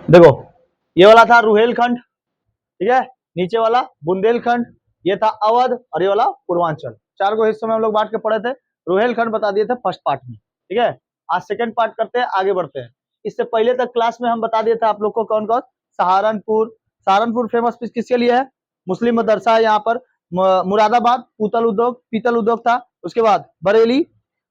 देखो ये वाला था रुहेलखंड, ठीक है, नीचे वाला बुंदेलखंड, ये था अवध और ये वाला पूर्वांचल। चार को हिस्सों में हम लोग बांट के पढ़े थे। रुहेलखंड बता दिए थे फर्स्ट पार्ट में, ठीक है। आज सेकंड पार्ट करते हैं, आगे बढ़ते हैं। इससे पहले तक क्लास में हम बता दिए थे आप लोग को कौन कौन। सहारनपुर, सहारनपुर फेमस किसके लिए है? मुस्लिम मदरसा है यहाँ पर। मुरादाबाद पीतल उद्योग था। उसके बाद बरेली,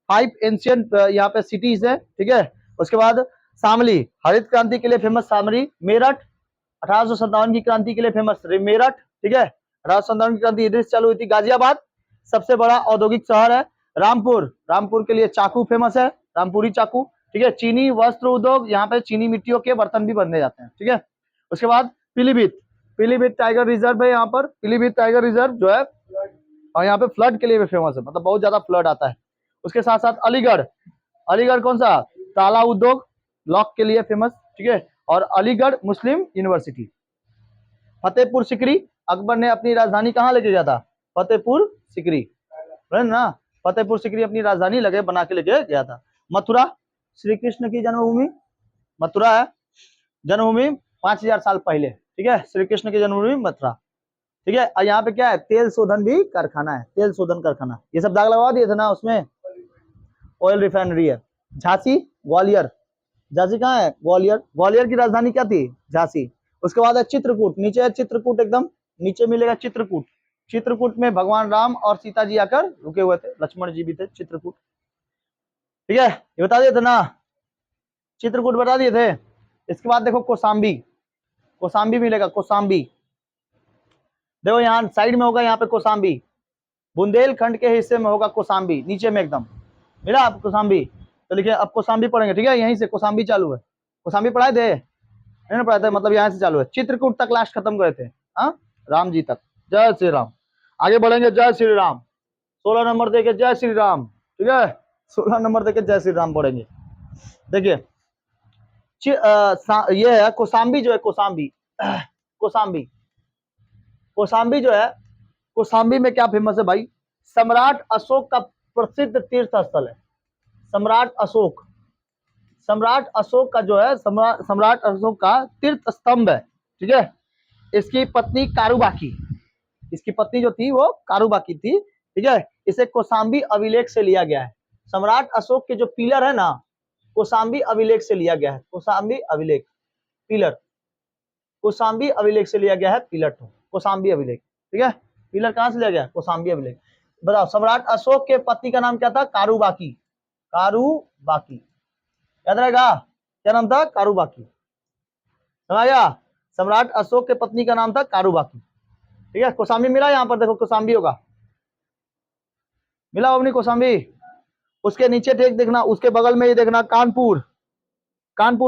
5 एंशियंट यहाँ पे सिटीज है, ठीक है। उसके बाद शामली, हरित क्रांति के लिए फेमस शामली। मेरठ, 1857 की क्रांति के लिए फेमस मेरठ, ठीक है। 1857 की क्रांति इधर से चालू हुई थी। गाजियाबाद सबसे बड़ा औद्योगिक शहर है। रामपुर के लिए चाकू फेमस है, रामपुरी चाकू, ठीक है। चीनी वस्त्र उद्योग, यहाँ पे चीनी मिट्टियों के बर्तन भी बनने जाते हैं, ठीक है। उसके बाद पीलीभीत टाइगर रिजर्व है यहाँ पर। पीलीभीत टाइगर रिजर्व जो है, और यहाँ पे फ्लड के लिए भी फेमस है, मतलब बहुत ज्यादा फ्लड आता है। उसके साथ साथ अलीगढ़ कौन सा? ताला उद्योग, लॉक के लिए फेमस, ठीक है। और अलीगढ़ मुस्लिम यूनिवर्सिटी। फतेहपुर सिकरी, अकबर ने अपनी राजधानी कहाँ लेके गया था? फतेहपुर सिकरी, ना। फतेहपुर सिकरी अपनी राजधानी लगे बना के लेके गया था। मथुरा, श्री कृष्ण की जन्मभूमि, मथुरा है जन्मभूमि 5000 साल पहले, ठीक है। श्री कृष्ण की जन्मभूमि मथुरा, ठीक है। और यहाँ पे क्या है? तेल शोधन भी कारखाना है, तेल शोधन कारखाना। ये सब दाग लगवा दिए थे ना उसमें। ऑयल रिफाइनरी है। झांसी, ग्वालियर, झांसी कहाँ है? ग्वालियर की राजधानी क्या थी? झांसी। उसके बाद है चित्रकूट, नीचे है चित्रकूट, एकदम नीचे मिलेगा चित्रकूट में भगवान राम और सीता जी आकर रुके हुए थे, लक्ष्मण जी भी थे। चित्रकूट, ठीक है, ये बता दिए थे ना, चित्रकूट बता दिए थे। इसके बाद देखो कोसाम्बी मिलेगा, कोसाम्बी। देखो यहाँ साइड में होगा, यहाँ पे कोसाम्बी, बुंदेलखंड के हिस्से में होगा कोसाम्बी, नीचे में एकदम मिला आप कोसाम्बी। तो लिखिए अब कोसाम्बी पढ़ेंगे, ठीक है। यहीं से कोसाम्बी चालू है। कोसाम्बी पढ़ाए थे? नहीं पढ़ाए थे, मतलब यहाँ से चालू है। चित्रकूट तक लास्ट खत्म करे थे, हाँ, राम जी तक। जय श्री राम। आगे बढ़ेंगे, जय श्री राम। 16 नंबर देके जय श्री राम, ठीक है। 16 नंबर देके जय श्री राम पढ़ेंगे। देखिए ये है कोसाम्बी, जो है कोसाम्बी कोसाम्बी जो है, कोसाम्बी में क्या फेमस है भाई? सम्राट अशोक का प्रसिद्ध तीर्थ स्थल है। सम्राट अशोक का जो है, सम्राट अशोक का तीर्थ स्तंभ है, ठीक है। इसकी पत्नी जो थी वो कारूबाकी थी, ठीक है। इसे कोसाम्बी अभिलेख से लिया गया है। सम्राट अशोक के जो पिलर है ना, कोसाम्बी अभिलेख से लिया गया है। कोसाम्बी अभिलेख से लिया गया है पिलर, तो कोसाम्बी अभिलेख, ठीक है। पिलर कहां से लिया गया? कोसाम्बी अभिलेख। बताओ, सम्राट अशोक के पत्नी का नाम क्या था? कारूबाकी। याद रहेगा क्या नाम था? कारूबाकी, समझ गया? सम्राट अशोक के पत्नी का नाम था कारूबाकी, ठीक है। कोसाम्बी मिला यहाँ पर, देखो कोसाम्बी होगा, मिला होगा नहीं कोसाम्बी? उसके नीचे ठीक देखना, उसके बगल में ही देखना कानपुर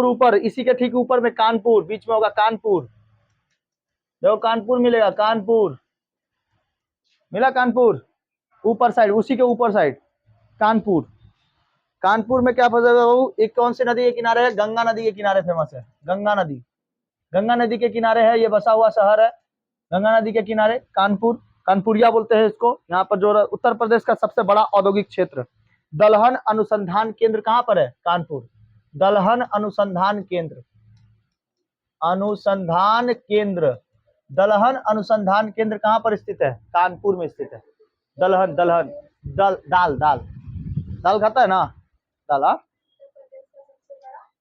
ऊपर, इसी के ठीक ऊपर में कानपुर, बीच में होगा कानपुर। देखो कानपुर मिलेगा, मिला कानपुर ऊपर साइड, उसी के ऊपर साइड कानपुर में क्या फंसा है बाबू? एक कौन सी नदी के किनारे है? गंगा नदी के किनारे फेमस है। गंगा नदी के किनारे है, ये बसा हुआ शहर है। गंगा नदी के किनारे कानपुरिया बोलते हैं इसको। यहाँ पर जो उत्तर प्रदेश का सबसे बड़ा औद्योगिक क्षेत्र, दलहन अनुसंधान केंद्र कहाँ पर है? कानपुर। दलहन दलहन अनुसंधान केंद्र कहाँ पर स्थित है? कानपुर में स्थित है। दलहन दाल खाता है ना, दाल,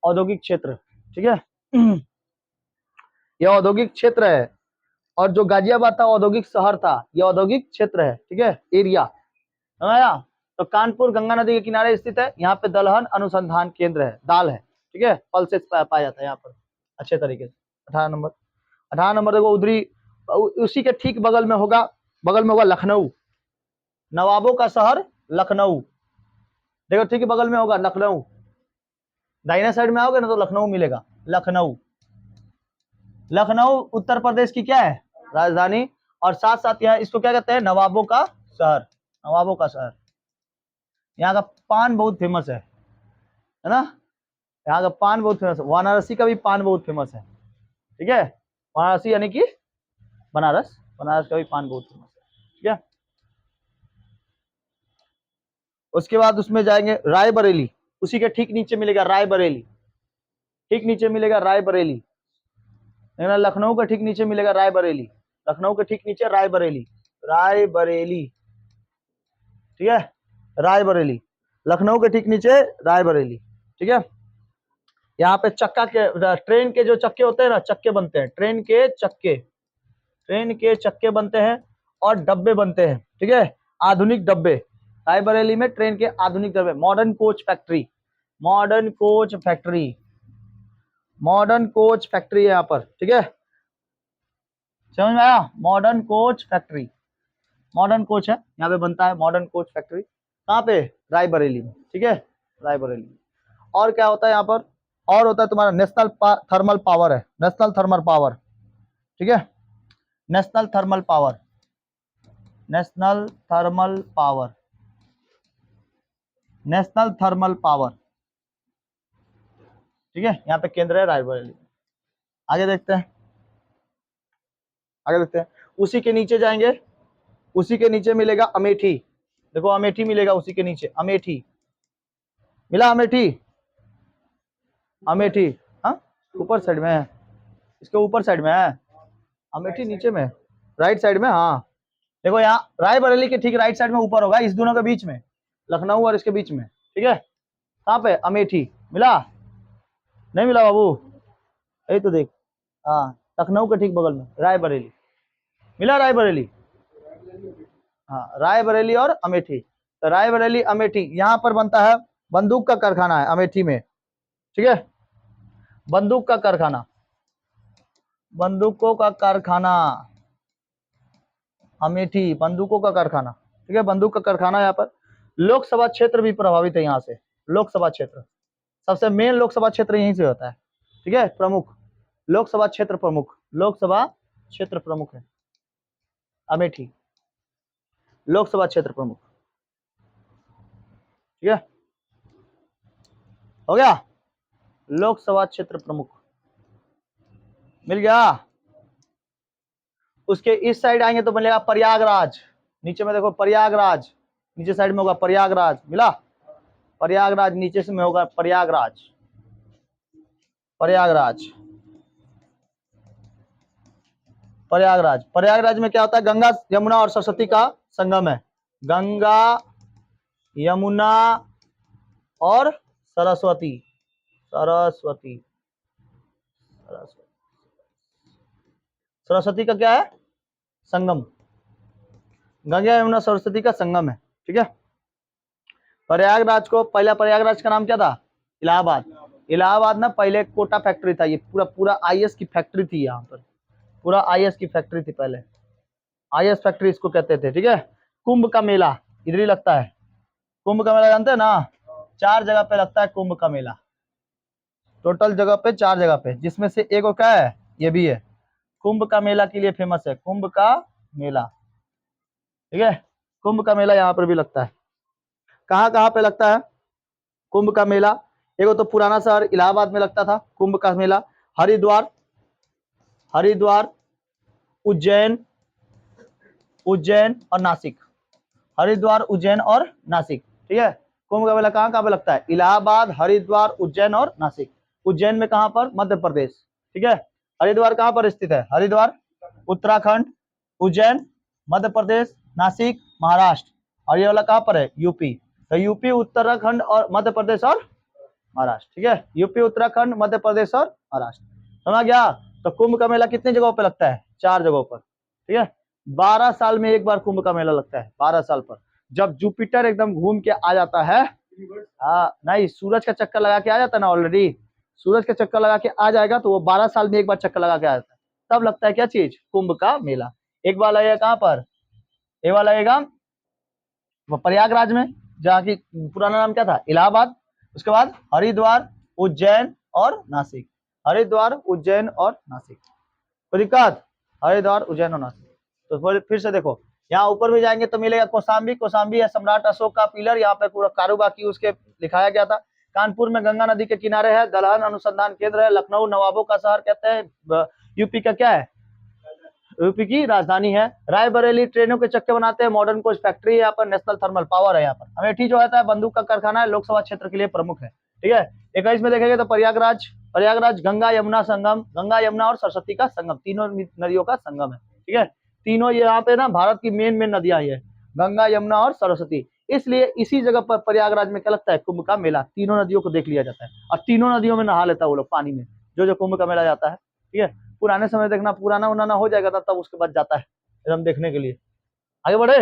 औद्योगिक क्षेत्र, ठीक है। यह औद्योगिक क्षेत्र है। और जो गाजियाबाद था औद्योगिक शहर था, यह औद्योगिक क्षेत्र है, ठीक है, एरिया, समझा? तो कानपुर गंगा नदी के किनारे स्थित है। यहाँ पे दलहन अनुसंधान केंद्र है, दाल है, ठीक है, पल्सेस पाया जाता है यहाँ पर अच्छे तरीके से। 18 नंबर देखो, उधरी उसी के ठीक बगल में होगा लखनऊ, नवाबों का शहर लखनऊ। देखो ठीक बगल में होगा लखनऊ, दाहिने साइड में आओगे ना तो लखनऊ मिलेगा। लखनऊ उत्तर प्रदेश की क्या है? राजधानी। और साथ साथ यहाँ इसको क्या कहते हैं? नवाबों का शहर। यहाँ का पान बहुत फेमस है ना? यहाँ का पान बहुत फेमस है। वाराणसी का भी पान बहुत फेमस है, ठीक है। वाराणसी यानी कि बनारस का भी पान बहुत फेमस है, ठीक है। उसके बाद उसमें जाएंगे रायबरेली, उसी के ठीक नीचे मिलेगा रायबरेली, लेकिन लखनऊ के ठीक नीचे मिलेगा रायबरेली, लखनऊ के ठीक नीचे रायबरेली, रायबरेली, ठीक है, रायबरेली, लखनऊ के ठीक नीचे रायबरेली, ठीक है। यहाँ पे चक्का के, ट्रेन के जो चक्के होते हैं ना, चक्के बनते हैं, ट्रेन के चक्के बनते हैं और डब्बे बनते हैं, ठीक है, आधुनिक डब्बे। रायबरेली में ट्रेन के आधुनिक डब्बे, modern coach factory, modern coach factory, modern coach factory है यहाँ पर, ठीक है, समझ में आया, modern coach factory, modern coach है यहाँ पे बनता है, मॉडर्न कोच फैक्ट्री कहाँ पे, रायबरेली में, ठीक है, रायबरेली। और क्या होता है यहाँ पर, और होता है तुम्हारा नेशनल थर्मल पावर है, नेशनल थर्मल पावर, ठीक है, national thermal power, national thermal power, national thermal power, ठीक है, यहाँ पे केंद्र है रायबरेली। आगे देखते हैं, आगे देखते हैं, उसी के नीचे जाएंगे, उसी के नीचे मिलेगा अमेठी, देखो अमेठी मिलेगा उसी के नीचे, अमेठी मिला, अमेठी, अमेठी, हाँ ऊपर साइड में है, इसके ऊपर साइड में है, अमेठी नीचे में, राइट साइड में, हाँ देखो यहाँ रायबरेली के ठीक राइट साइड में ऊपर होगा, इस दोनों के बीच में, लखनऊ और इसके बीच में, ठीक है, कहाँ पे, अमेठी मिला, नहीं मिला बाबू, यही तो देख, हाँ लखनऊ के ठीक बगल में रायबरेली मिला, रायबरेली, हाँ रायबरेली और अमेठी, तो रायबरेली अमेठी यहाँ पर बनता है, बंदूक का कारखाना है अमेठी में, ठीक है, बंदूक का कारखाना, बंदूकों का कारखाना, अमेठी बंदूकों का कारखाना, ठीक है, बंदूक का कारखाना यहाँ पर। लोकसभा क्षेत्र भी प्रभावित है यहाँ से, लोकसभा क्षेत्र, सबसे मेन लोकसभा क्षेत्र यहीं से होता है, ठीक है, प्रमुख लोकसभा क्षेत्र प्रमुख, लोकसभा क्षेत्र प्रमुख है अमेठी, लोकसभा क्षेत्र प्रमुख, ठीक है, हो गया, लोकसभा क्षेत्र प्रमुख मिल गया। उसके इस साइड आएंगे तो मिलेगा प्रयागराज, नीचे में देखो प्रयागराज, नीचे साइड में होगा प्रयागराज, मिला, प्रयागराज नीचे से में होगा प्रयागराज, प्रयागराज, प्रयागराज, प्रयागराज में क्या होता है, गंगा यमुना और सरस्वती का संगम है, गंगा यमुना और सरस्वती, सरस्वती, सरस्वती का क्या है, संगम, गंगा यमुना सरस्वती का संगम है, ठीक है। प्रयागराज को, पहला प्रयागराज का नाम क्या था, इलाहाबाद, इलाहाबाद ना पहले कोटा फैक्ट्री था, ये पूरा पूरा आईएएस की फैक्ट्री थी, यहाँ पर पूरा आईएएस की फैक्ट्री थी पहले, आईएएस फैक्ट्री इसको कहते थे, ठीक है। कुंभ का मेला इधर ही लगता है, कुंभ का मेला जानते हैं ना, 4 जगह पे लगता है कुंभ का मेला, टोटल जगह पे 4 जगह पे, जिसमें से एक क्या है, ये भी है, कुंभ का मेला के लिए फेमस है, कुंभ का मेला, ठीक है, कुंभ का मेला यहाँ पर भी लगता है। कहाँ कहाँ पे लगता है कुंभ का मेला, एक तो पुराना शहर इलाहाबाद में लगता था कुंभ का मेला, हरिद्वार, हरिद्वार, उज्जैन, उज्जैन और नासिक, हरिद्वार उज्जैन और नासिक, ठीक है। कुंभ का मेला कहाँ कहाँ पे लगता है, इलाहाबाद, हरिद्वार, उज्जैन और नासिक। उज्जैन में कहाँ पर, मध्य प्रदेश, ठीक है। हरिद्वार कहाँ पर स्थित है, हरिद्वार उत्तराखंड, उज्जैन मध्य प्रदेश, नासिक महाराष्ट्र, और ये वाला कहाँ पर है, यूपी, तो यूपी, उत्तराखंड और मध्य प्रदेश और महाराष्ट्र, ठीक है, यूपी, उत्तराखंड, मध्य प्रदेश और महाराष्ट्र, समझ गया। तो कुंभ का मेला कितने जगहों पे लगता है, 4 जगहों पर, ठीक है। 12 साल में एक बार कुंभ का मेला लगता है, 12 साल पर, जब जुपिटर एकदम घूम के आ जाता है, हाँ नहीं, सूरज का चक्कर लगा के आ जाता है ना, ऑलरेडी सूरज का चक्कर लगा के आ जाएगा, तो वो 12 साल में एक बार चक्कर लगा के आ जाता है, तब लगता है क्या चीज, कुंभ का मेला। एक बार लगेगा कहाँ पर, एक बार लगेगा प्रयागराज में, जहाँ की पुराना नाम क्या था, इलाहाबाद, उसके बाद हरिद्वार, उज्जैन और नासिक, हरिद्वार, उज्जैन और नासिक, कोई दिक्कत, हरिद्वार, उज्जैन और नासिक। तो फिर से देखो, यहाँ ऊपर भी जाएंगे तो मिलेगा कौशाम्बी, कौशाम्बी है सम्राट अशोक का पिलर, यहाँ पे पूरा कारूबाकी उसके लिखाया गया था। कानपुर में गंगा नदी के किनारे है, दलहन अनुसंधान केंद्र है। लखनऊ नवाबों का शहर कहते हैं, यूपी का क्या है, यूपी की राजधानी है। रायबरेली ट्रेनों के चक्के बनाते हैं, मॉडर्न कोच फैक्ट्री है यहाँ पर, नेशनल थर्मल पावर है यहाँ पर। अमेठी जो होता है बंदूक का कारखाना है, लोकसभा क्षेत्र के लिए प्रमुख है, ठीक है। 21 में देखेंगे तो प्रयागराज, प्रयागराज गंगा यमुना संगम, गंगा यमुना और सरस्वती का संगम, तीनों नदियों का संगम है। ठीक है, तीनों यहाँ पे ना भारत की मेन नदियां ये है, गंगा यमुना और सरस्वती। इसलिए इसी जगह पर प्रयागराज में क्या लगता है, कुंभ का मेला। तीनों नदियों को देख लिया जाता है और तीनों नदियों में नहा लेता है वो लोग पानी में, जो कुंभ का मेला जाता है। ठीक है, पुराने समय देखना, पुराना उनाना हो जाएगा तब उसके बाद जाता है एकदम देखने के लिए। आगे बढ़े,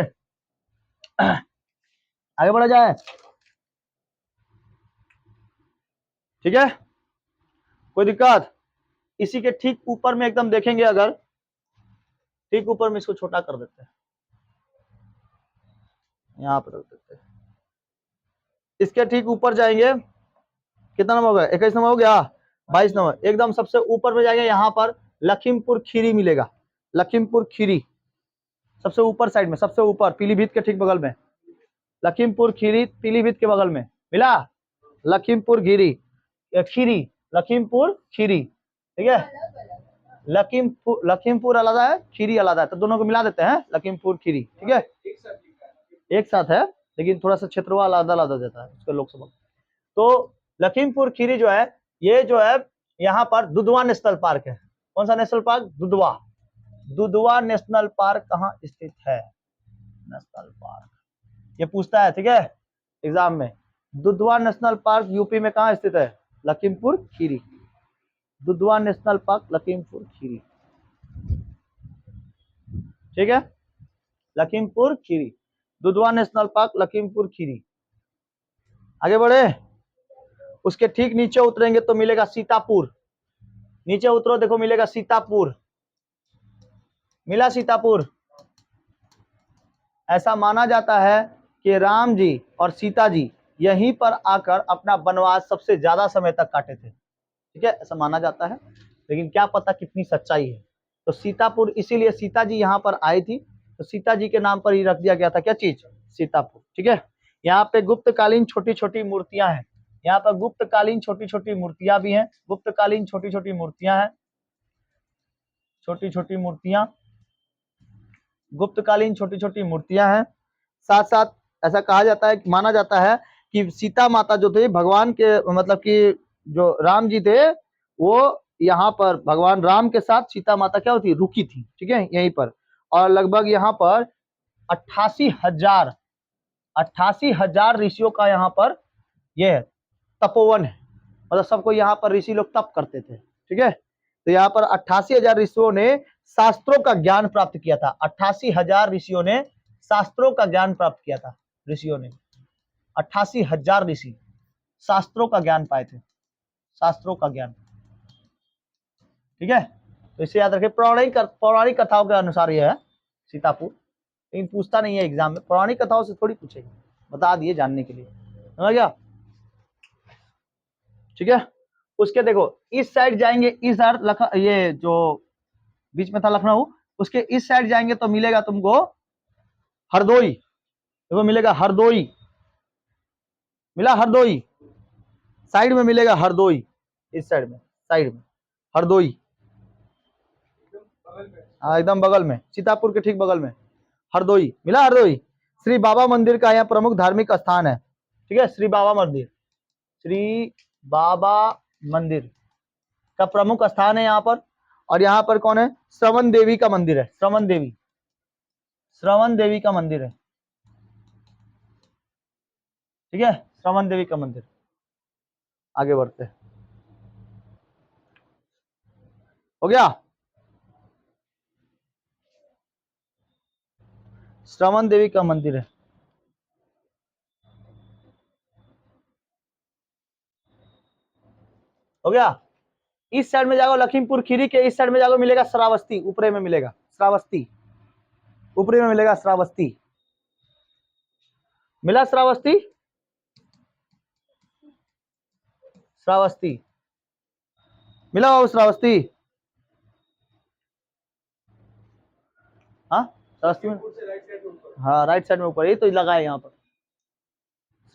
आगे बढ़ा जाए। ठीक है, कोई दिक्कत? इसी के ठीक ऊपर में एकदम देखेंगे, अगर ठीक ऊपर में इसको छोटा कर देते हैं, यहाँ पर रख देते हैं। इसके ठीक ऊपर जाएंगे, कितना नंबर हो गया, 21 नंबर हो गया, 22 नंबर। एकदम सबसे ऊपर में जाएंगे, यहाँ पर लखीमपुर खीरी मिलेगा, लखीमपुर खीरी सबसे ऊपर साइड में, सबसे ऊपर पीलीभीत के ठीक बगल में, लखीमपुर खीरी पीलीभीत के बगल में मिला, लखीमपुर खीरी खीरी, लखीमपुर खीरी। ठीक है, लखीमपुर अलग है, खीरी अलग है, तो दोनों को मिला देते हैं, लखीमपुर खीरी। ठीक है, एक साथ है, लेकिन थोड़ा सा क्षेत्रवा अलग अलग देता है उसके लोकसभा। तो लखीमपुर खीरी जो है, ये जो है यहाँ पर दुधवा नेशनल पार्क है। कौन सा national park? Dudhwa. Dudhwa national park कहाँ स्थित है? नेशनल पार्क ये पूछता है, ठीक है, एग्जाम में। दुधवा नेशनल पार्क यूपी में कहाँ स्थित है? लखीमपुर खीरी। Dudhwa national park Lakhimpur Kheri. ठीक है, लखीमपुर खीरी, दुधवा नेशनल पार्क लखीमपुर खीरी। आगे बढ़े, उसके ठीक नीचे उतरेंगे तो मिलेगा सीतापुर। नीचे उतरो, देखो मिलेगा सीतापुर, मिला सीतापुर। ऐसा माना जाता है कि राम जी और सीता जी यहीं पर आकर अपना वनवास सबसे ज्यादा समय तक काटे थे। ठीक है, ऐसा माना जाता है, लेकिन क्या पता कितनी सच्चाई है। तो सीतापुर इसीलिए सीता जी यहाँ पर आई थी, तो सीता जी के नाम पर ही रख दिया गया था क्या चीज? सीतापुर। ठीक है, यहाँ पे गुप्तकालीन छोटी छोटी मूर्तियां हैं, यहाँ पर गुप्तकालीन छोटी छोटी मूर्तियां भी हैं, गुप्तकालीन छोटी छोटी मूर्तियां हैं, छोटी छोटी मूर्तियां, गुप्तकालीन छोटी छोटी मूर्तियां हैं। साथ साथ ऐसा कहा जाता है, माना जाता है कि सीता माता जो थे भगवान के, मतलब कि जो राम जी थे, वो यहाँ पर भगवान राम के साथ सीता माता क्या होती, रुकी थी। ठीक है, यहीं पर। और लगभग यहाँ पर 88,000 ऋषियों का यहाँ पर ये है, तपोवन है, मतलब सबको यहाँ पर ऋषि लोग तप करते थे। ठीक है, तो यहाँ पर 88,000 ऋषियों ने शास्त्रों का ज्ञान प्राप्त किया था। 88,000 ऋषियों ने शास्त्रों का ज्ञान प्राप्त किया था। ऋषियों ने 88,000 ऋषि शास्त्रों का ज्ञान पाए थे, शास्त्रों का ज्ञान। ठीक है, तो इसे याद रखें, पौराणिक कथाओं के अनुसार यह है सीतापुर, लेकिन पूछता नहीं है एग्जाम में, पौराणिक कथाओं से थोड़ी पूछेगा, बता दिए जानने के लिए, समझ गया? ठीक है, उसके देखो इस साइड जाएंगे, इस साइड ये जो बीच में था लखनऊ, उसके इस साइड जाएंगे तो मिलेगा तुमको हरदोई। देखो मिलेगा हरदोई, मिला हरदोई, साइड में मिलेगा हरदोई, इस साइड में, साइड में हरदोई, हाँ एकदम बगल में, सीतापुर के ठीक बगल में हरदोई मिला। हरदोई श्री बाबा मंदिर का यहाँ प्रमुख धार्मिक स्थान है। ठीक है, श्री बाबा मंदिर, श्री बाबा मंदिर का प्रमुख स्थान है यहाँ पर। और यहाँ पर कौन है? श्रवण देवी का मंदिर है, श्रवण देवी, श्रवण देवी का मंदिर है। ठीक है, श्रवण देवी का मंदिर। आगे बढ़ते हैं, हो गया? श्रवण देवी का मंदिर है। हो गया? इस साइड में जाओ, लखीमपुर खीरी के इस साइड में जाओ, मिलेगा श्रावस्ती, ऊपरे में मिलेगा श्रावस्ती, ऊपरी में मिलेगा श्रावस्ती, मिला श्रावस्ती, श्रावस्ती मिला हो श्रावस्ती, हाँ श्रावस्ती में, हाँ राइट साइड में ऊपर, ये तो लगा है यहाँ पर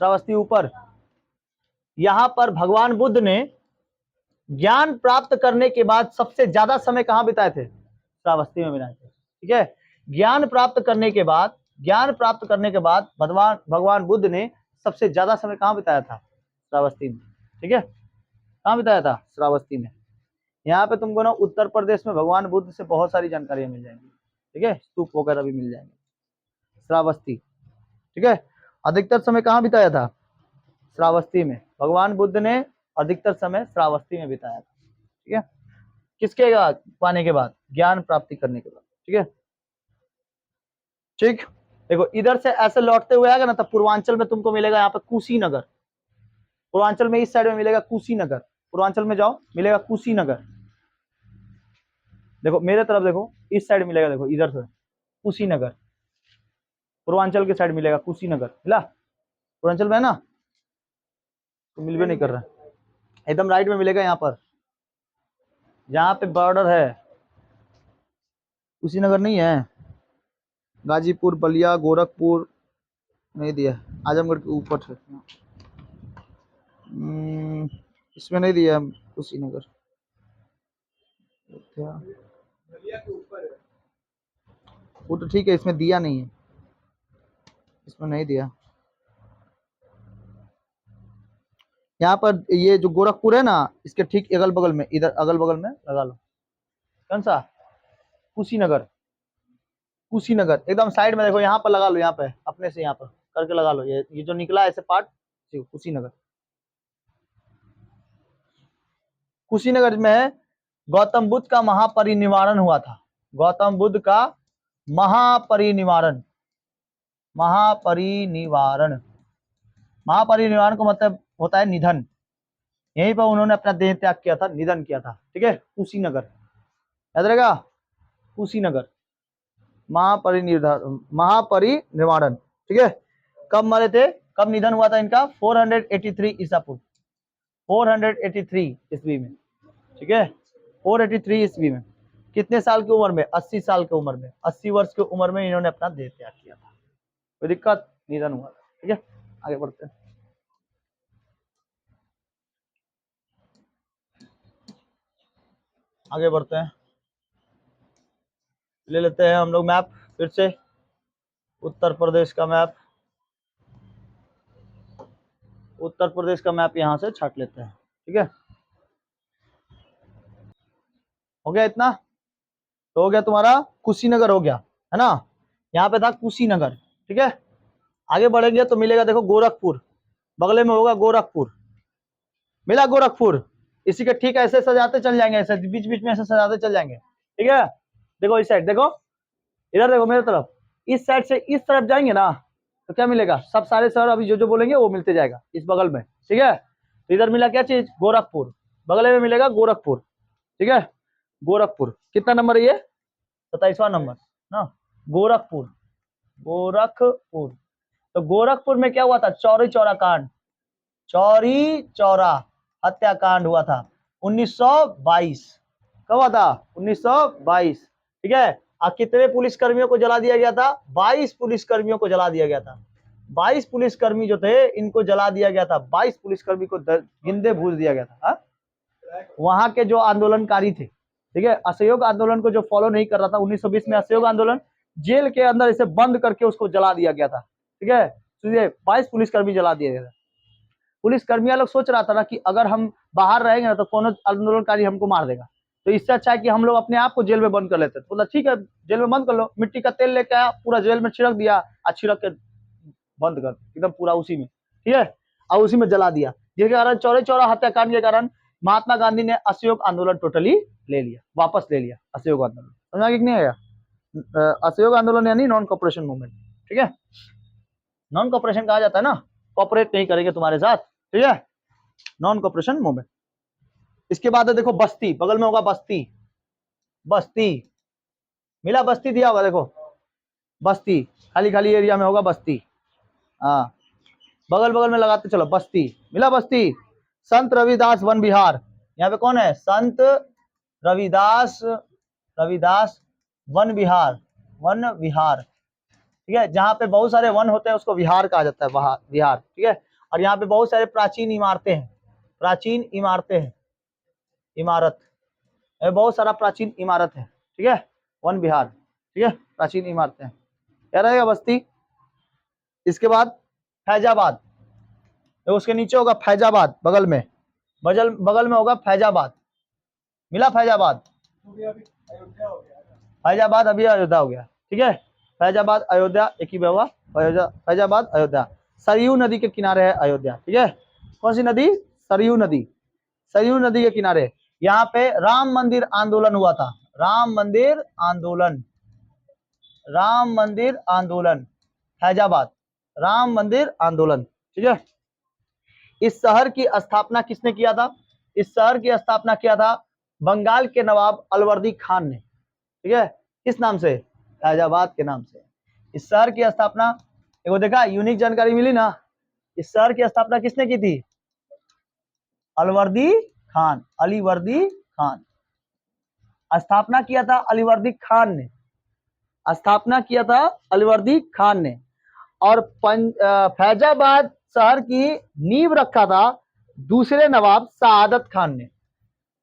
श्रावस्ती ऊपर। यहाँ पर भगवान बुद्ध ने ज्ञान प्राप्त करने के बाद सबसे ज्यादा समय कहाँ बिताए थे? श्रावस्ती में बिताए थे। ठीक है, ज्ञान प्राप्त करने के बाद, ज्ञान प्राप्त करने के बाद भगवान बुद्ध ने सबसे ज्यादा समय कहाँ बिताया था? श्रावस्ती में। ठीक है, कहाँ बिताया था? श्रावस्ती में। यहाँ पे तुमको ना उत्तर प्रदेश में भगवान बुद्ध से बहुत सारी जानकारियां मिल जाएंगी, ठीक है, स्तूप वगैरह भी मिल जाएंगे। श्रावस्ती, ठीक है। अधिकतर समय कहाँ बिताया था? श्रावस्ती में। भगवान बुद्ध ने अधिकतर समय श्रावस्ती में बिताया था, ठीक है। किसके पाने के बाद? ज्ञान प्राप्ति करने के बाद, ठीक है। ठीक, देखो इधर से ऐसे लौटते हुए आएगा ना, तब पूर्वांचल में तुमको मिलेगा यहाँ पे कुशीनगर। पूर्वांचल में इस साइड में मिलेगा कुशीनगर। पूर्वांचल में जाओ, मिलेगा कुशीनगर। देखो मेरे तरफ देखो, इस साइड मिलेगा, देखो इधर से कुशीनगर। पूर्वांचल के साइड मिलेगा कुशीनगर, मिला? पूर्वांचल में है ना, तो मिल भी नहीं कर रहा है। एकदम राइट में मिलेगा, यहाँ पर जहाँ पे बॉर्डर है। कुशीनगर नहीं है, गाजीपुर, बलिया, गोरखपुर नहीं दिया, आजमगढ़ के ऊपर है। इसमें नहीं दिया कुशीनगर, क्या वो तो ठीक है, इसमें दिया नहीं है, इसमें नहीं दिया। यहाँ पर ये जो गोरखपुर है ना, इसके ठीक अगल बगल में, इधर अगल बगल में लगा लो। कौन सा? कुशीनगर। कुशीनगर एकदम साइड में देखो, यहाँ पर लगा लो, यहाँ पे अपने से यहाँ पर करके लगा लो, ये जो निकला है ऐसे पार्ट, कुशीनगर। कुशीनगर में गौतम बुद्ध का महापरिनिर्वाण हुआ था। गौतम बुद्ध का महापरिनिर्वाण, महापरिनिर्वाण, महापरिनिर्वाण का मतलब होता है निधन। यहीं पर उन्होंने अपना देह त्याग किया था, निधन किया था, ठीक है। कुशीनगर याद रहेगा, कुशीनगर महापरिनिर्वाण, ठीक है। कब मरे थे, कब निधन हुआ था इनका? 483 ईसा पूर्व, 483 ईस्वी में, ठीक है। 483 ईस्वी में। कितने साल की उम्र में? 80 साल की उम्र में, 80 वर्ष की उम्र में इन्होंने अपना देह त्याग किया था। कोई दिक्कत? निधन हुआ था, ठीक है। आगे बढ़ते हैं, आगे बढ़ते हैं। ले लेते हैं हम लोग मैप फिर से, उत्तर प्रदेश का मैप। उत्तर प्रदेश का मैप यहां से छाट लेते हैं, ठीक है। हो गया इतना? तो हो गया तुम्हारा कुशीनगर, हो गया है ना। यहाँ पे था कुशीनगर, ठीक है। आगे बढ़ेंगे तो मिलेगा, देखो गोरखपुर, बगले में होगा गोरखपुर, मिला गोरखपुर। इसी के ठीक ऐसे सजाते चल जाएंगे, ऐसे बीच बीच में ऐसे सजाते चल जाएंगे, ठीक है। देखो इस साइड देखो, इधर देखो मेरे तरफ, इस साइड से इस तरफ जाएंगे ना, तो क्या मिलेगा? सब सारे शहर अभी जो जो बोलेंगे वो मिलते जाएगा इस बगल में, ठीक है। तो इधर मिला क्या चीज? गोरखपुर, बगल में मिलेगा गोरखपुर, ठीक है। गोरखपुर कितना नंबर है ये? 27वां नंबर ना, गोरखपुर, गोरखपुर। तो गोरखपुर में क्या हुआ था? चौरी चौरा कांड, चौरी चौरा हत्याकांड हुआ था 1922। कब हुआ था? 1922, ठीक है। और कितने पुलिस कर्मियों को जला दिया गया था? 22 पुलिस कर्मियों को जला दिया गया था। 22 पुलिसकर्मी जो थे इनको जला दिया गया था, 22 पुलिसकर्मी को जिंदे भूज दिया गया था। हा? वहां के जो आंदोलनकारी थे, ठीक है, असहयोग आंदोलन को जो फॉलो नहीं कर रहा था, 1920 में असहयोग आंदोलन, जेल के अंदर इसे बंद करके उसको जला दिया गया था, ठीक है। तो ये 22 पुलिसकर्मी जला दिए गए थे। पुलिसकर्मियां लोग सोच रहा था ना कि अगर हम बाहर रहेंगे ना तो कौन आंदोलनकारी हमको मार देगा, तो इससे अच्छा है कि हम लोग अपने आप को जेल में बंद कर लेते। तो ठीक है, जेल में बंद कर लो, मिट्टी का तेल लेके आया, पूरा जेल में छिड़क दिया, और छिड़क के बंद कर एकदम पूरा उसी में, ठीक है, और उसी में जला दिया। जिसके कारण चौरी चौरा हत्याकांड के कारण महात्मा गांधी ने असहयोग आंदोलन टोटली ले लिया, वापस ले लिया असहयोग आंदोलन। समझ में नहीं आया? असहयोग आंदोलन यानी नॉन कॉपरेशन मूवमेंट, ठीक है। नॉन कॉपरेशन कहा जाता है ना, कॉपरेट नहीं करेंगे तुम्हारे साथ, ठीक है, नॉन कॉपरेशन मूवमेंट। इसके बाद है देखो बस्ती, बगल में होगा बस्ती, बस्ती मिला, बस्ती दिया होगा देखो, बस्ती खाली खाली एरिया में होगा बस्ती, हाँ, बगल बगल में लगाते चलो, बस्ती मिला, बस्ती। संत रविदास वन विहार, यहाँ पे कौन है? संत रविदास, रविदास वन विहार, वन विहार, ठीक है। जहाँ पे बहुत सारे वन होते हैं उसको विहार कहा जाता है, विहार, ठीक है। और यहाँ पे बहुत सारे प्राचीन इमारतें हैं, प्राचीन इमारतें हैं, इमारत, बहुत सारा प्राचीन इमारत है, ठीक है, वन विहार, ठीक है, प्राचीन इमारतें। क्या रहेगा? बस्ती। इसके बाद फैजाबाद, उसके नीचे होगा फैजाबाद, बगल में बगल में होगा फैजाबाद, मिला फैजाबाद, फैजाबाद अभी अयोध्या हो गया, ठीक है। फैजाबाद अयोध्या एक ही हुआ, फैजाबाद अयोध्या। सरयू नदी के किनारे है अयोध्या, ठीक है। कौन सी नदी? सरयू नदी, सरयू नदी के किनारे। यहाँ पे राम मंदिर आंदोलन हुआ था, राम मंदिर आंदोलन, राम मंदिर आंदोलन, फैजाबाद, राम मंदिर आंदोलन, ठीक है। इस शहर की स्थापना किसने किया था? इस शहर की स्थापना किया था बंगाल के नवाब अलवर्दी खान ने, ठीक है। किस नाम से? फैजाबाद के नाम से। इस शहर की स्थापना, देखो देखा यूनिक जानकारी मिली ना। इस शहर की स्थापना किसने की थी? अलवर्दी खान, अलीवर्दी खान। स्थापना किया था अलीवर्दी खान ने, स्थापना किया था अलीवर्दी खान ने। और फैजाबाद शहर की नींव रखा था दूसरे नवाब सआदत खान ने।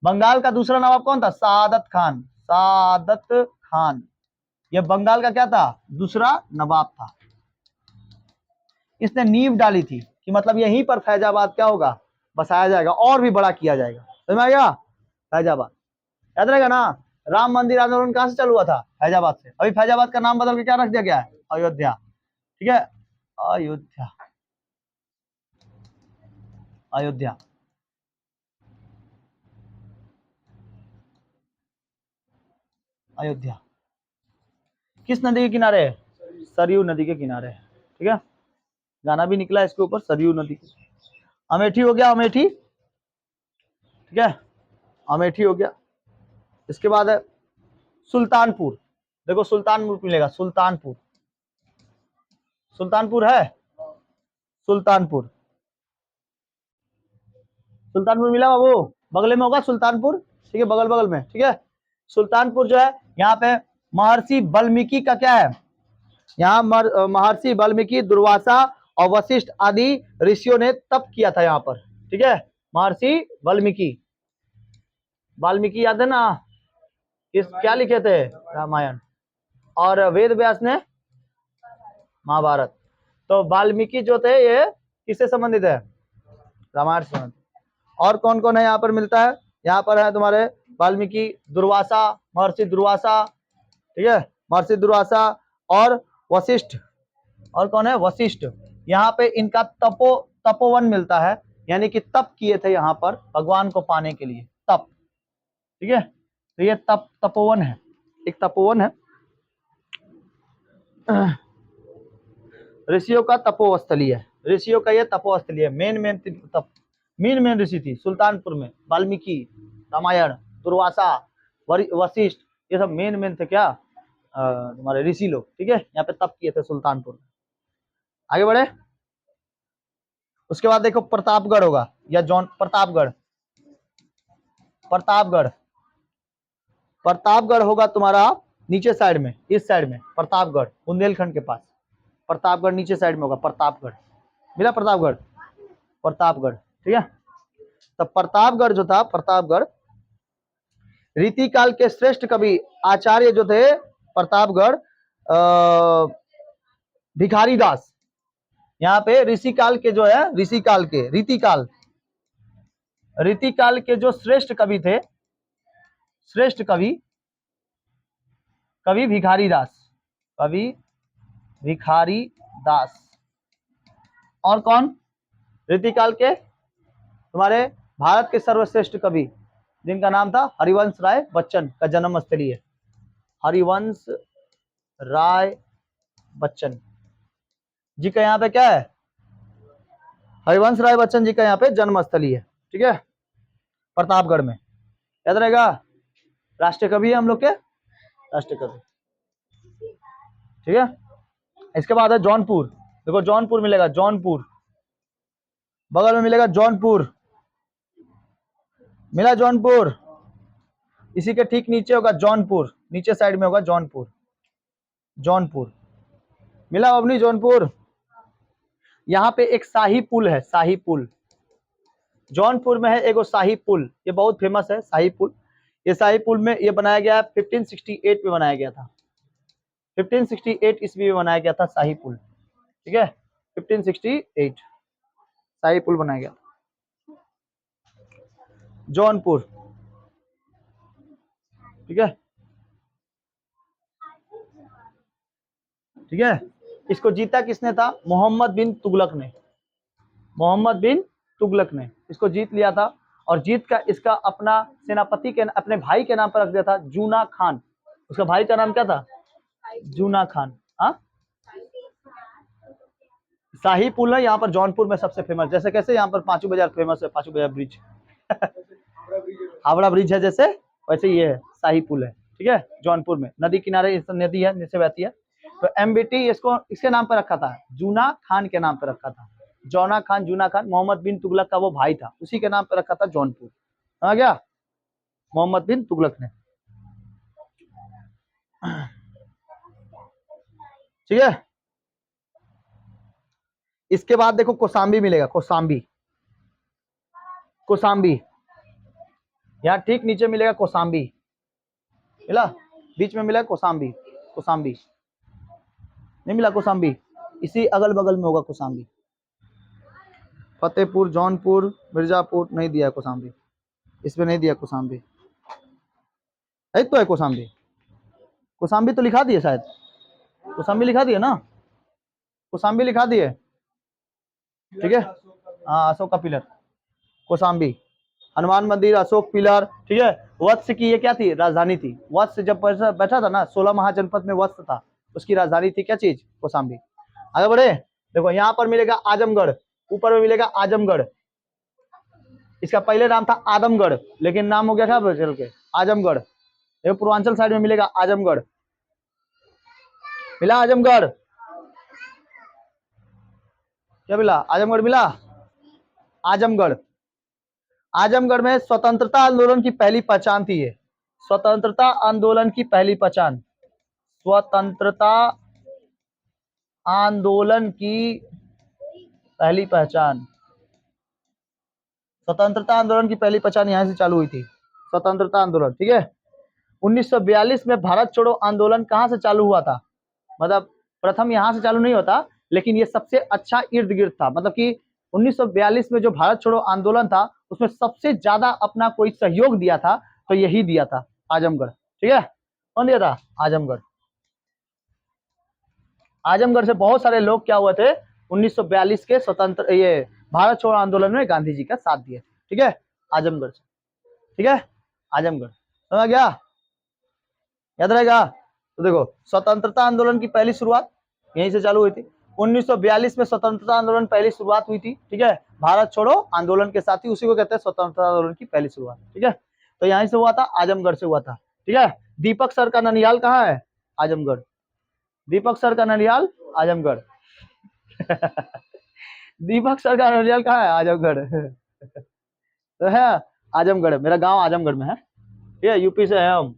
बंगाल का दूसरा नवाब कौन था? सआदत खान, सआदत खान। यह बंगाल का क्या था? दूसरा नवाब था। इसने नींव डाली थी कि मतलब यहीं पर फैजाबाद क्या होगा? बसाया जाएगा और भी बड़ा किया जाएगा। समझ में आएगा? फैजाबाद याद रहेगा ना। राम मंदिर आंदोलन कहां से चालू हुआ था? फैजाबाद से। अभी फैजाबाद का नाम बदल के क्या रख दिया गया है? अयोध्या, ठीक है। अयोध्या, अयोध्या, अयोध्या किस नदी के किनारे है? सरयू नदी के किनारे है, ठीक है। गाना भी निकला इसके ऊपर, सरयू नदी। अमेठी हो गया, अमेठी, ठीक है, अमेठी हो गया। इसके बाद है सुल्तानपुर। देखो सुल्तानपुर मिलेगा, सुल्तानपुर, सुल्तानपुर है, सुल्तानपुर, सुल्तानपुर मिला बाबू, बगल में होगा सुल्तानपुर, ठीक है, बगल बगल में, ठीक है। सुल्तानपुर जो है यहाँ पे महर्षि वाल्मीकि का क्या है? यहाँ महर्षि वाल्मीकि, दुर्वासा और वशिष्ठ आदि ऋषियों ने तप किया था यहाँ पर, ठीक है। महर्षि वाल्मीकि, वाल्मीकि याद है ना, किस क्या लिखे थे? रामायण। और वेद व्यास ने महाभारत। तो वाल्मीकि जो थे ये किससे संबंधित है? रामायण से संबंधित। और कौन कौन है यहाँ पर मिलता है? यहाँ पर है तुम्हारे वाल्मीकि, दुर्वासा, महर्षि दुर्वासा, ठीक है, महर्षि दुर्वासा और वशिष्ठ। और कौन है? वशिष्ठ। यहाँ पे इनका तपोवन मिलता है, यानी कि तप किए थे यहाँ पर भगवान को पाने के लिए, तप, ठीक है। तो ये तपोवन है, एक तपोवन है, ऋषियों का तपोस्थली है, ऋषियों का ये तपोस्थली है। मेन ऋषि थी सुल्तानपुर में, वाल्मीकि, रामायण, दुर्वासा, वशिष्ठ, ये सब मेन थे क्या? तुम्हारे ऋषि लोग, ठीक है। यहाँ पे तप किए थे सुल्तानपुर में। आगे बढ़े। उसके बाद देखो प्रतापगढ़ होगा, या जौन प्रतापगढ़, प्रतापगढ़, प्रतापगढ़ होगा तुम्हारा नीचे साइड में, इस साइड में प्रतापगढ़, बुंदेलखंड के पास। प्रतापगढ़ नीचे साइड में होगा, प्रतापगढ़ मिला, प्रतापगढ़, प्रतापगढ़, ठीक है। तो प्रतापगढ़ जो था, प्रतापगढ़ रीतिकाल के श्रेष्ठ कवि आचार्य जो थे प्रतापगढ़, भिखारी दास। यहाँ पे ऋषिकाल के जो है, ऋषिकाल के, रीतिकाल के जो श्रेष्ठ कवि थे, श्रेष्ठ कवि, कवि भिखारी दास, कवि भिखारी दास। और कौन? रीतिकाल के तुम्हारे भारत के सर्वश्रेष्ठ कवि, जिनका नाम था हरिवंश राय बच्चन, का जन्म स्थली है हरिवंश राय बच्चन जी का, यहाँ पे क्या है? हरिवंश राय बच्चन जी का यहाँ पे जन्म स्थली है, ठीक है, प्रतापगढ़ में। याद रहेगा, राष्ट्रीय कवि है हम लोग के, राष्ट्रीय कवि, ठीक है। इसके बाद है जौनपुर। देखो जौनपुर मिलेगा, जौनपुर बगल में मिलेगा, जौनपुर मिला, जौनपुर। इसी के ठीक नीचे होगा जौनपुर, नीचे साइड में होगा जौनपुर, जौनपुर मिला अपनी, जौनपुर। यहाँ पे एक शाही पुल है, शाही पुल जौनपुर में है, एगो शाही पुल, ये बहुत फेमस है शाही पुल। ये शाही पुल में ये बनाया गया है 1568 में बनाया गया था, 1568 ईस्वी में बनाया गया था शाही पुल, ठीक है, 1568 शाही पुल बनाया गया था। जौनपुर, ठीक है, ठीक है। इसको जीता किसने था? मोहम्मद बिन तुगलक ने, मोहम्मद बिन तुगलक ने इसको जीत लिया था। और जीत का इसका अपना सेनापति के अपने भाई के नाम पर रख दिया था, जूना खान। उसका भाई का नाम क्या था? जूना खान। हाँ, शाही पुल है यहाँ पर जौनपुर में सबसे फेमस। जैसे कैसे यहाँ पर पांचू बाजार फेमस है, पांचू बाजार ब्रिज हावड़ा ब्रिज है जैसे, वैसे ये है शाही पुल है, ठीक है। जौनपुर में नदी किनारे नदी है, नीचे बहती है। तो एमबीटी इसको इसके नाम पर रखा था, जूना खान के नाम पर रखा था। जौना खान, जूना खान मोहम्मद बिन तुगलक का वो भाई था, उसी के नाम पर रखा था जौनपुर। समझ गया? मोहम्मद बिन तुगलक ने, ठीक है। इसके बाद देखो कोसाम्बी मिलेगा, कोसाम्बी, कोसाम्बी यहाँ ठीक नीचे मिलेगा कोसाम्बी, मिला? बीच में मिला कोसाम्बी, कोसाम्बी नहीं मिला? कोसाम्बी इसी अगल बगल में होगा कोसाम्बी। फतेहपुर, जौनपुर, मिर्जापुर नहीं दिया है कोसाम्बी, इसमें नहीं दिया कोसाम्बी। एक तो है कोसाम्बी, कोसाम्बी तो लिखा दिए शायद, कोसाम्बी लिखा दिए ना, कोसाम्बी लिखा दिए, ठीक है। हाँ, अशोक का पिलर, कोसाम्बी, हनुमान मंदिर, अशोक पिलर, ठीक है। वत्स की ये क्या थी? राजधानी थी। वत्स जब बैठा था ना, 16 महाजनपद में वत्स था, उसकी राजधानी थी क्या चीज? कोसाम्बी। आगे बढ़े, देखो यहाँ पर मिलेगा आजमगढ़, ऊपर में मिलेगा आजमगढ़। इसका पहले नाम था आदमगढ़, लेकिन नाम हो गया था चल के आजमगढ़। देखो पूर्वांचल साइड में मिलेगा आजमगढ़, मिला आजमगढ़? क्या मिला? आजमगढ़ मिला? आजमगढ़, आजमगढ़ में स्वतंत्रता आंदोलन की पहली पहचान थी ये, स्वतंत्रता आंदोलन की पहली पहचान, स्वतंत्रता आंदोलन की पहली पहचान, स्वतंत्रता आंदोलन की पहली पहचान यहां से चालू हुई थी, स्वतंत्रता आंदोलन, ठीक है। 1942 में भारत छोड़ो आंदोलन कहां से चालू हुआ था? मतलब प्रथम यहां से चालू नहीं होता, लेकिन ये सबसे अच्छा इर्द गिर्द था। मतलब कि 1942 में जो भारत छोड़ो आंदोलन था, उसमें सबसे ज्यादा अपना कोई सहयोग दिया था, तो यही दिया था, आजमगढ़, ठीक है। कौन दिया था? आजमगढ़। आजमगढ़ से बहुत सारे लोग क्या हुए थे? 1942 के स्वतंत्र ये भारत छोड़ो आंदोलन में गांधी जी का साथ दिए, ठीक है, आजमगढ़ से, ठीक है। आजमगढ़ समझ गया? याद रहेगा? तो देखो स्वतंत्रता आंदोलन की पहली शुरुआत यहीं से चालू हुई थी। 1942 में स्वतंत्रता आंदोलन पहली शुरुआत हुई थी, ठीक है। भारत छोड़ो आंदोलन के साथ ही उसी को कहते हैं स्वतंत्रता आंदोलन की पहली शुरुआत, ठीक है। तो यहीं से हुआ था, आजमगढ़ से हुआ था, ठीक है। दीपक सर का ननिहाल कहाँ है? आजमगढ़। दीपक सर का ननिहाल आजमगढ़ दीपक सर का ननिहाल कहाँ है? आजमगढ़ तो है आजमगढ़, मेरा गांव आजमगढ़ में है, ठीक है। यूपी से है हम,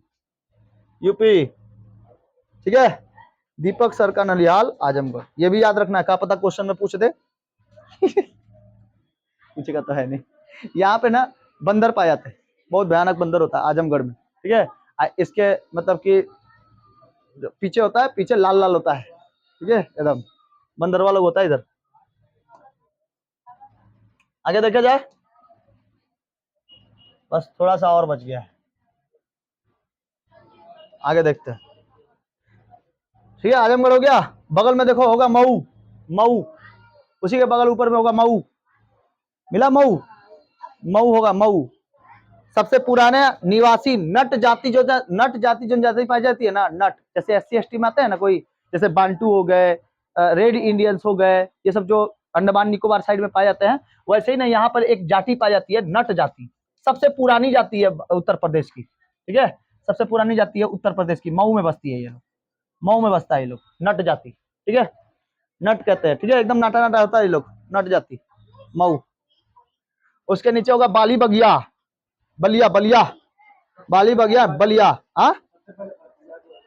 यूपी, ठीक है। दीपक सर का ननिहाल आजमगढ़, ये भी याद रखना है, क्या पता क्वेश्चन में पूछ दे पूछेगा तो है नहीं। यहाँ पे ना बंदर पाए जाते हैं, बहुत भयानक बंदर होता है आजमगढ़ में, ठीक है। इसके मतलब कि पीछे होता है, पीछे लाल लाल होता है, ठीक है, एकदम बंदरवा लोग होता है इधर। आगे देखा जाए, बस थोड़ा सा और बच गया है, आगे देखते हैं, ठीक है। आजमगढ़ हो गया, बगल में देखो होगा मऊ, मऊ उसी के बगल ऊपर में होगा मऊ, मिला? मऊ, मऊ होगा मऊ। सबसे पुराने निवासी नट जाति जो नट जाति जनजाति पाई जाती है ना, नट, जैसे SC ST में आते हैं ना कोई, जैसे बांटू हो गए, रेड इंडियंस हो गए, ये सब जो अंडमान निकोबार साइड में पाए जाते हैं, वैसे ही ना यहाँ पर एक जाति पाई जाती है, नट जाति। सबसे पुरानी जाति है उत्तर प्रदेश की, ठीक है। सबसे पुरानी जाति है उत्तर प्रदेश की, मऊ में बसती है ये लोग, मऊ में बसता है ये लोग, नट जाति, ठीक है। नट कहते हैं, ठीक है, एकदम नाटा नाटा होता है ये लोग, नट जाति, मऊ। उसके नीचे होगा बाली बगिया, बलिया, बलिया, बाली बगिया, बलिया।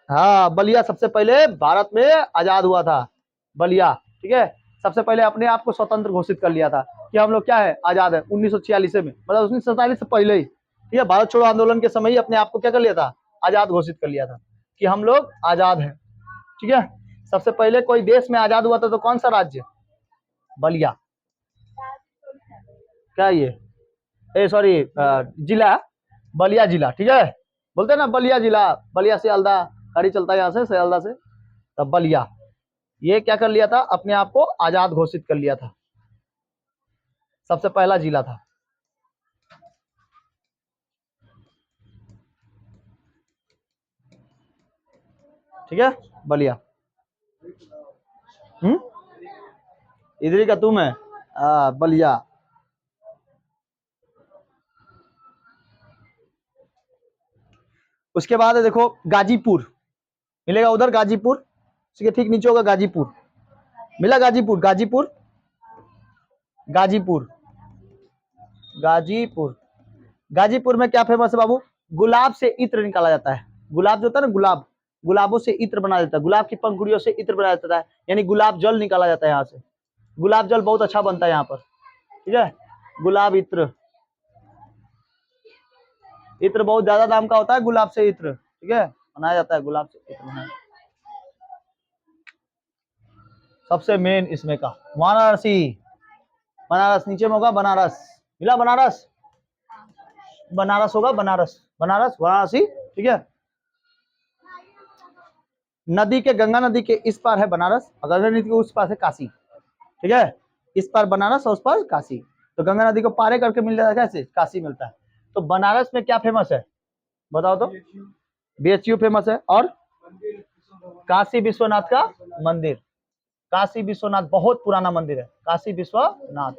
हाँ, बलिया सबसे पहले भारत में आजाद हुआ था, बलिया, ठीक है। सबसे पहले अपने आप को स्वतंत्र घोषित कर लिया था कि हम लोग क्या है, आजाद है, 1946 में, मतलब 1947 से पहले ही, ठीक है। भारत छोड़ो आंदोलन के समय ही अपने आप को क्या कर लिया था? आजाद घोषित कर लिया था कि हम लोग आजाद हैं, ठीक है। सबसे पहले कोई देश में आजाद हुआ था तो कौन सा राज्य? बलिया। क्या ये सॉरी जिला, बलिया जिला, ठीक है। बोलते हैं ना बलिया जिला, बलिया सियालदा गाड़ी चलता है यहाँ से, सियालदा से, तब बलिया ये क्या कर लिया था, अपने आप को आजाद घोषित कर लिया था, सबसे पहला जिला था। ठीक है, बलिया। इधर का तुम है, बलिया। उसके बाद है देखो गाजीपुर, मिलेगा उधर गाजीपुर, इसके ठीक नीचे होगा गाजीपुर, मिला गाजीपुर, गाजीपुर, गाजीपुर, गाजीपुर। गाजीपुर में क्या फेमस है बाबू, गुलाब से इत्र निकाला जाता है। गुलाब जो होता है ना, गुलाब, गुलाबों से इत्र बनाया जाता है, गुलाब की पंखुड़ियों से इत्र बनाया जाता है, यानी गुलाब जल निकाला जाता है यहाँ से। गुलाब जल बहुत अच्छा बनता है यहाँ पर, ठीक है। गुलाब इत्र, इत्र बहुत ज्यादा दाम का होता है, गुलाब से इत्र, ठीक है, बनाया जाता है, गुलाब से इत्र बनाया। सबसे मेन इसमें का वाराणसी, बनारस नीचे में होगा, बनारस, मिला बनारस, बनारस होगा, बनारस, बनारस, वाराणसी, ठीक है। नदी के, गंगा नदी के इस पार है बनारस, और गंगा नदी के उस पार है काशी, ठीक है। इस पार बनारस और उस पार काशी, तो गंगा नदी को पारे करके मिल जाता है, कैसे, काशी मिलता है। तो बनारस में क्या फेमस है बताओ तो, बीएचयू फेमस है, और काशी विश्वनाथ का मंदिर, काशी विश्वनाथ बहुत पुराना मंदिर है, काशी विश्वनाथ,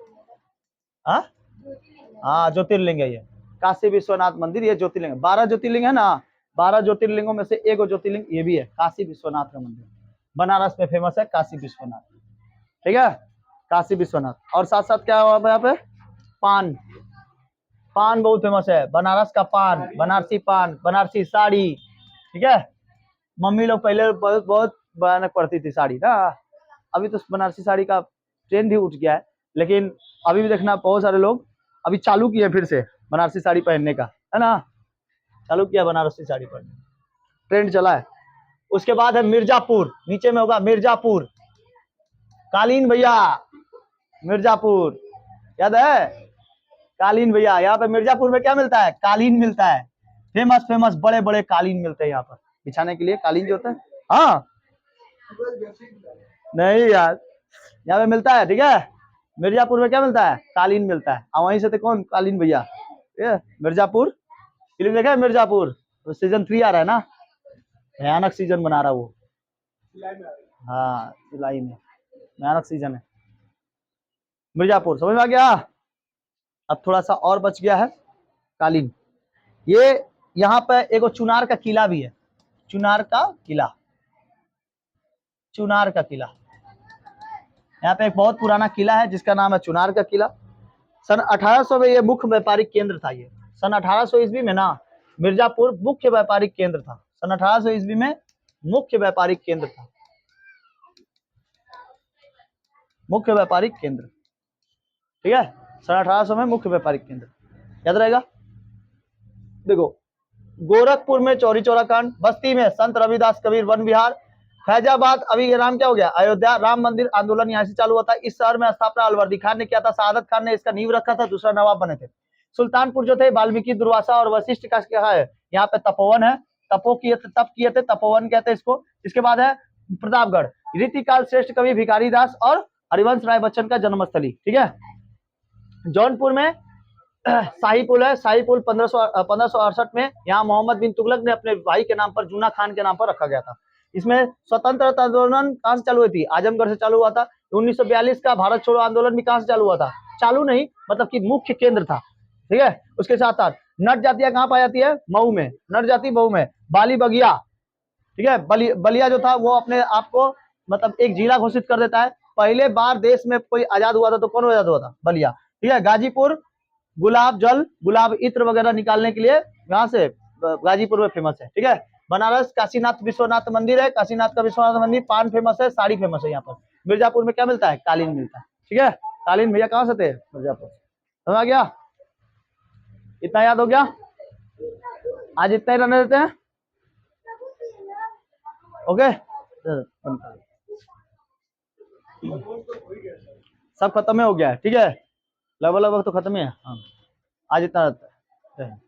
हाँ ज्योतिर्लिंग है ये, काशी विश्वनाथ मंदिर, ये ज्योतिर्लिंग है, 12 ज्योतिर्लिंग है ना, 12 ज्योतिर्लिंगों में से एक ज्योतिर्लिंग ये भी है, काशी विश्वनाथ का मंदिर, बनारस में फेमस है काशी विश्वनाथ, ठीक है, काशी विश्वनाथ। और साथ साथ क्या हुआ यहाँ पे, पान, पान बहुत फेमस है, बनारस का पान, बनारसी पान, बनारसी साड़ी, ठीक है। मम्मी लोग पहले बहुत बहुत भयानक पड़ती थी साड़ी ना, अभी तो बनारसी साड़ी का ट्रेंड ही उठ गया है, लेकिन अभी भी देखना बहुत सारे लोग अभी चालू किए फिर से बनारसी साड़ी पहनने का, है ना, चालू किया बनारसी साड़ी पहनने, ट्रेंड चला है। उसके बाद है मिर्जापुर, नीचे में होगा मिर्जापुर, कालीन भैया, मिर्जापुर, याद है, कालीन भैया, यहाँ पे मिर्जापुर में क्या मिलता है, कालीन मिलता है, फेमस फेमस बड़े बड़े कालीन मिलते हैं यहाँ पर बिछाने के लिए, कालीन जो होता है, हाँ नहीं यार, यहाँ पे मिलता है, ठीक है। मिर्जापुर में क्या मिलता है, कालीन मिलता है, और वहीं से थे कौन, कालीन भैया, ये मिर्जापुर, फिल्म देखा है मिर्जापुर, तो सीजन 3 आ रहा है ना, भयानक सीजन बना रहा वो, हाँ जुलाई में भयानक सीजन है, मिर्जापुर समझ में आ गया। अब थोड़ा सा और बच गया है कालीन, ये यहाँ पे एक चुनार का किला भी है, चुनार का किला, चुनार का किला, यहाँ पे एक बहुत पुराना किला है जिसका नाम है चुनार का किला। सन 1800 में ये मुख्य व्यापारिक केंद्र था, ये सन 1800 ईस्वी में ना मिर्जापुर मुख्य व्यापारिक केंद्र था, सन 1800 ईस्वी में मुख्य व्यापारिक केंद्र था, मुख्य व्यापारिक केंद्र, ठीक है, सन 1800 में मुख्य व्यापारिक केंद्र, याद रहेगा। देखो गोरखपुर में चौरी चौरा कांड, बस्ती में संत रविदास कबीर वन विहार, फैजाबाद अभी ये नाम क्या हो गया, अयोध्या, राम मंदिर आंदोलन यहाँ से चालू हुआ था, इस शहर में स्थापना अलवर्दी खान ने किया था, शहादत खान ने इसका नींव रखा था, दूसरा नवाब बने थे। सुल्तानपुर जो थे वाल्मीकि, दुर्वासा और वशिष्ठ का क्या है, यहाँ पे तपोवन है, तपो किए थे, तप किए थे, तपोवन कहते हैं इसको। इसके बाद है प्रतापगढ़, रीतिकाल श्रेष्ठ कवि भिखारी दास और हरिवंश राय बच्चन का जन्मस्थली, ठीक है। जौनपुर में शाही पुल है, शाही पुल 1568 में यहाँ मोहम्मद बिन तुगलक ने अपने भाई के नाम पर जूना खान के नाम पर रखा गया था। इसमें स्वतंत्रता आंदोलन कहाँ से चालू हुई थी, आजमगढ़ से चालू हुआ था। 1942 का भारत छोड़ो आंदोलन भी कहाँ से चालू हुआ था, चालू नहीं मतलब कि मुख्य केंद्र था, ठीक है। उसके साथ साथ नट जातियां कहाँ पाई जाती है, मऊ में, नट जाति मऊ में, बाली बगिया, ठीक है, बलिया जो था वो अपने आप को मतलब एक जिला घोषित कर देता है, पहले बार देश में कोई आजाद हुआ था तो कौन आजाद हुआ था, बलिया, ठीक है। गाजीपुर गुलाब जल, गुलाब इत्र वगैरह निकालने के लिए यहाँ से गाजीपुर में फेमस है, ठीक है। बनारस काशीनाथ विश्वनाथ मंदिर है, काशीनाथ का विश्वनाथ मंदिर, पान फेमस है, साड़ी फेमस है यहाँ पर। मिर्जापुर में क्या मिलता है, कालीन मिलता है, ठीक है। कालीन भैया कहाँ से थे, मिर्जापुर, समझ आ गया, इतना याद हो गया, आज इतना ही रहने देते हैं, ओके। सब खत्म हो गया है, ठीक है, लगभग लगभग तो खत्म ही है, हाँ। आज इतना रहता है।